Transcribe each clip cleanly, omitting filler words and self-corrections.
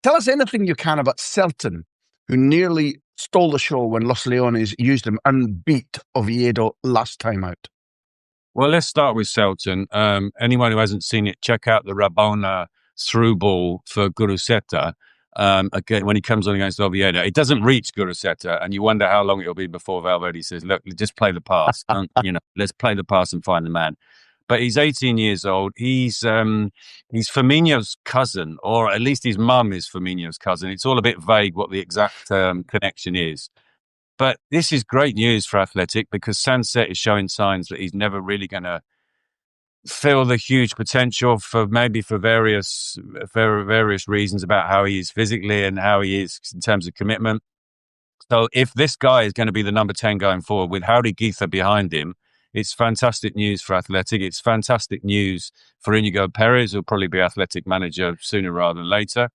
Tell us anything you can about Celton, who nearly stole the show when Los Leones used him and beat Oviedo last time out. Well, let's start with Celton. Anyone who hasn't seen it, check out the Rabona through ball for Guruceta. Again, when he comes on against Oviedo, it doesn't reach Guruceta, and you wonder how long it'll be before Valverde says, "Look, just play the pass. Let's play the pass and find the man." But he's 18 years old. He's Firmino's cousin, or at least his mum is Firmino's cousin. It's all a bit vague what the exact connection is. But this is great news for Athletic because Sunset is showing signs that he's never really going to feel the huge potential for various reasons about how he is physically and how he is in terms of commitment. So if this guy is going to be the number 10 going forward with Jauri Guiza behind him, it's fantastic news for Athletic. It's fantastic news for Inigo Perez, who'll probably be Athletic manager sooner rather than later.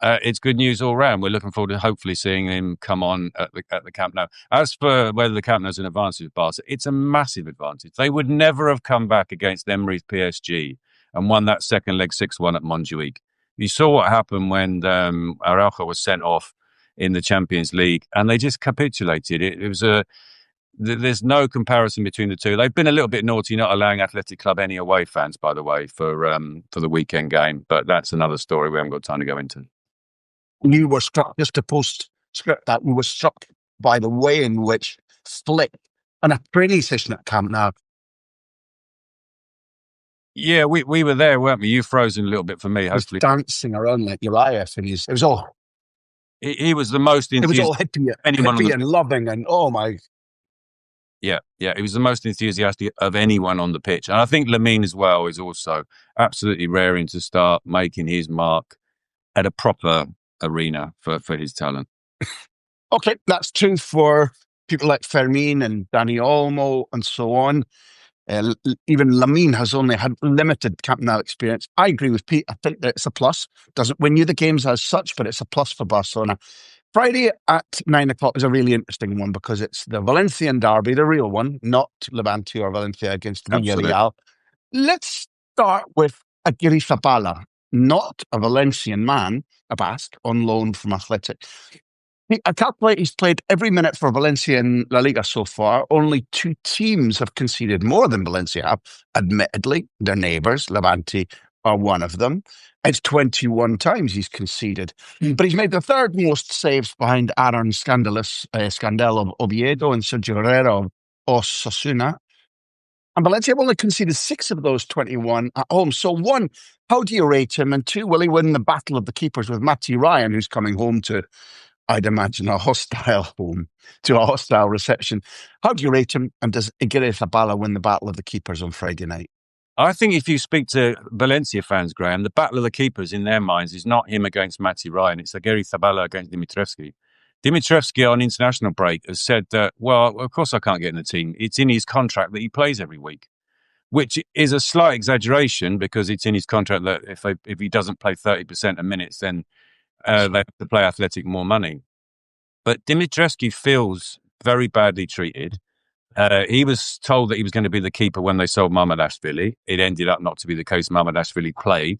It's good news all round. We're looking forward to hopefully seeing him come on at the Camp Nou. As for whether the Camp Nou is an advantage of Barca, it's a massive advantage. They would never have come back against Emery's PSG and won that second leg 6-1 at Montjuic. You saw what happened when Araujo was sent off in the Champions League, and they just capitulated. There's no comparison between the two. They've been a little bit naughty not allowing Athletic Club any away fans, by the way, for the weekend game. But that's another story we haven't got time to go into. You were struck, just to post-script that, we were struck by the way in which Flick and a training session at Camp Nou. Yeah, we were there, weren't we? You frozen a little bit for me, hopefully. Dancing around like Uriah, and it was all... He was the most enthusiastic. It was all hippie and loving, and oh my... Yeah, he was the most enthusiastic of anyone on the pitch. And I think Lamine as well is also absolutely raring to start making his mark at a proper arena for his talent. Okay, that's true for people like Fermin and Dani Olmo and so on. Even Lamine has only had limited Camp Nou experience. I agree with Pete. I think that it's a plus. Doesn't win you the games as such, but it's a plus for Barcelona. Friday at 9 o'clock is a really interesting one because it's the Valencian derby, the real one, not Levante or Valencia against Villarreal. Let's start with Aguirre Zabala, not a Valencian man, a Basque, on loan from Athletic. I calculate he's played every minute for Valencia in LaLiga so far. Only 2 teams have conceded more than Valencia have. Admittedly, their neighbours, Levante, are one of them. It's 21 times he's conceded. But he's made the 3rd most saves behind Aaron Scandell of Oviedo and Sergio Herrera of Osasuna. And Valencia have only conceded 6 of those 21 at home. So 1, how do you rate him? And 2, will he win the battle of the keepers with Matty Ryan, who's coming home to, I'd imagine, a hostile reception? How do you rate him? And does Aguirre Zabala win the battle of the keepers on Friday night? I think if you speak to Valencia fans, Graham, the battle of the keepers in their minds is not him against Matty Ryan. It's Aguirre Zabala against Dimitrievski. Dimitrievski on international break has said that, well, of course I can't get in the team. It's in his contract that he plays every week, which is a slight exaggeration because it's in his contract that if he doesn't play 30% of minutes, then they have to play Athletic more money. But Dimitrievski feels very badly treated. He was told that he was going to be the keeper when they sold Mamardashvili. It ended up not to be the case. Mamardashvili played.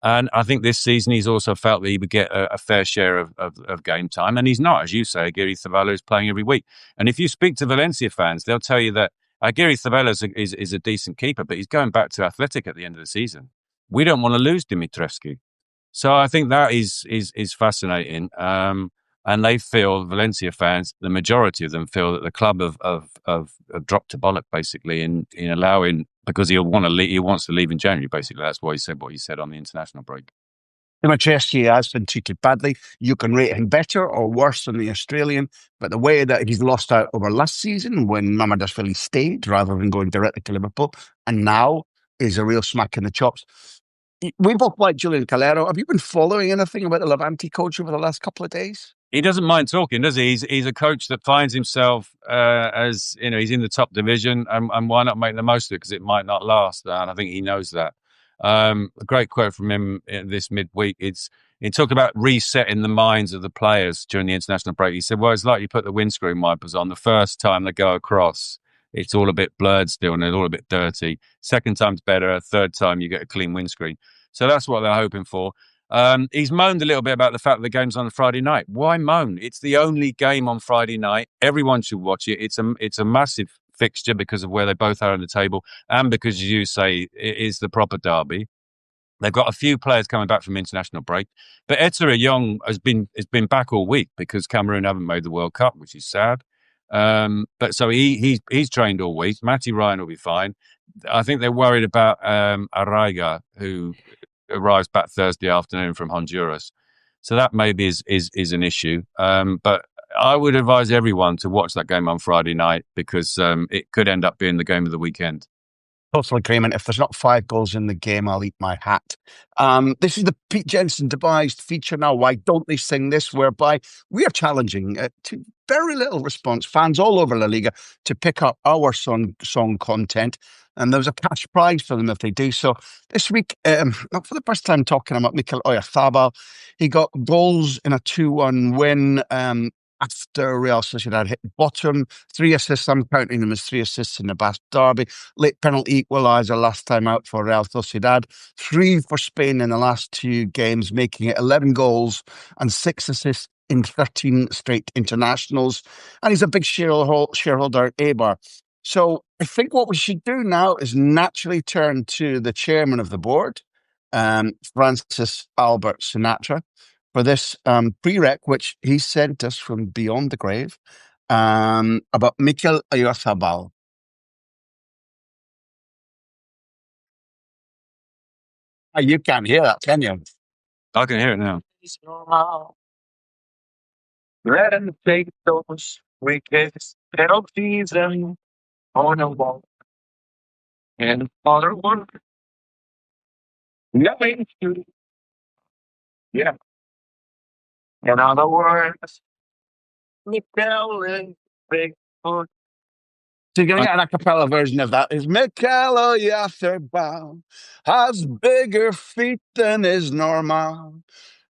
And I think this season he's also felt that he would get a fair share of game time. And he's not, as you say. Aguirre Zabala is playing every week. And if you speak to Valencia fans, they'll tell you that Aguirre Zabala is a decent keeper, but he's going back to Athletic at the end of the season. We don't want to lose Dimitrievski. So I think that is fascinating. And they feel, Valencia fans, the majority of them feel that the club have dropped a bollock basically in allowing, because he wants to leave in January. Basically, that's why he said what he said on the international break. Dimitrievski has been treated badly. You can rate him better or worse than the Australian, but the way that he's lost out over last season when Mamardashvili stayed rather than going directly to Liverpool, and now is a real smack in the chops. We both like Julian Calero. Have you been following anything about the Levante coach over the last couple of days? He doesn't mind talking, does he? He's a coach that finds himself as, he's in the top division, and why not make the most of it because it might not last, and I think he knows that. A great quote from him this midweek. He talked about resetting the minds of the players during the international break. He said, well, it's like you put the windscreen wipers on. The first time they go across, it's all a bit blurred still and it's all a bit dirty. Second time's better. Third time you get a clean windscreen. So that's what they're hoping for. He's moaned a little bit about the fact that the game's on a Friday night. Why moan? It's the only game on Friday night. Everyone should watch it. It's a massive fixture because of where they both are on the table, and because, as you say, it is the proper derby. They've got a few players coming back from international break, but Etere Young has been back all week because Cameroon haven't made the World Cup, which is sad. But so he's trained all week. Matty Ryan will be fine. I think they're worried about Araiga, who arrives back Thursday afternoon from Honduras. So that maybe is an issue. But I would advise everyone to watch that game on Friday night because it could end up being the game of the weekend. Total agreement. If there's not 5 goals in the game, I'll eat my hat. This is the Pete Jensen devised feature now. Why don't they sing this? Whereby we are challenging to very little response fans all over La Liga to pick up our song content. And there's a cash prize for them if they do so. This week, not for the first time talking about Mikel Oyarzabal, he got goals in a 2-1 win after Real Sociedad hit bottom. 3 assists, I'm counting them as 3 assists in the Basque Derby. Late penalty equaliser last time out for Real Sociedad. 3 for Spain in the last 2 games, making it 11 goals and 6 assists in 13 straight internationals. And he's a big shareholder at Eibar. So I think what we should do now is naturally turn to the chairman of the board, Francis Albert Sinatra, for this prereq, which he sent us from beyond the grave, about Mikel Oyarzabal. Oh, you can't hear that, can you? I can hear it now. Let him take those wicked penalties and on a wall. And other one, nothing to. Yeah. In other words, Mikel is big foot. So you're going to get an a cappella version of that. Is Mikel Oyarzabal has bigger feet than is normal.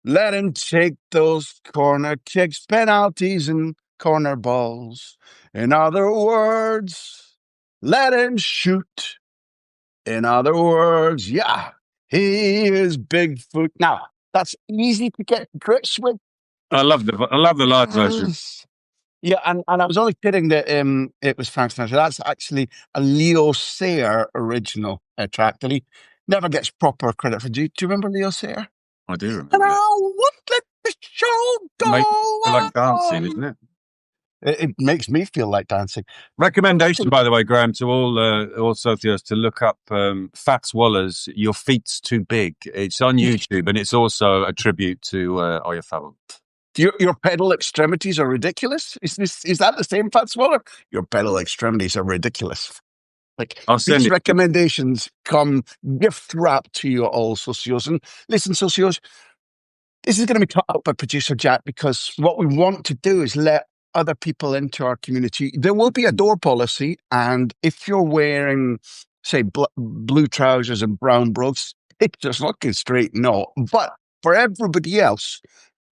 Let him take those corner kicks, penalties, and corner balls. In other words, let him shoot. In other words, yeah, he is Bigfoot. Now, that's easy to get grips with. I love the live version. Yeah, and I was only kidding that it was Frank Sinatra. That's actually a Leo Sayer original track that he never gets proper credit for. Do you remember Leo Sayer? I do remember. And I won't let the show go like dancing, on. isn't it? It makes me feel like dancing. Recommendation, by the way, Graham, to all socios to look up Fats Waller's "Your Feet's Too Big." It's on YouTube, and it's also a tribute to Oyarzabal. Your pedal extremities are ridiculous. Is that the same Fats Waller? Your pedal extremities are ridiculous. Like, these recommendations come gift wrapped to you all, socios. And listen, socios, this is going to be cut out by producer Jack because what we want to do is let other people into our community. There will be a door policy, and if you're wearing, say, blue trousers and brown brogues, pictures looking straight, no. But for everybody else,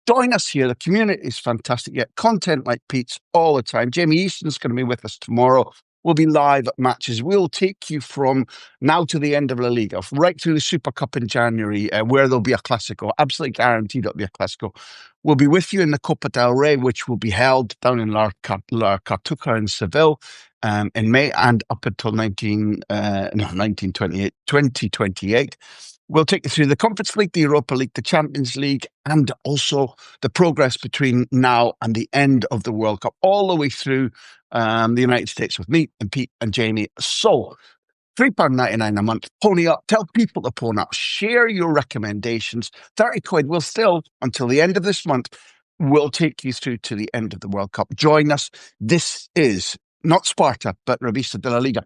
join us here. The community is fantastic. Yet content like Pete's all the time. Jamie Easton's going to be with us tomorrow. We'll be live at matches. We'll take you from now to the end of La Liga, right through the Super Cup in January, where there'll be a Clásico. Absolutely guaranteed there'll be a Clásico. We'll be with you in the Copa del Rey, which will be held down in La Cartuja in Seville in May and up until 2028. We'll take you through the Conference League, the Europa League, the Champions League, and also the progress between now and the end of the World Cup, all the way through the United States with me and Pete and Jamie. So, £3.99 a month. Pony up. Tell people to pony up. Share your recommendations. 30 quid. We'll still, until the end of this month, we'll take you through to the end of the World Cup. Join us. This is not Sparta, but Revista de la Liga.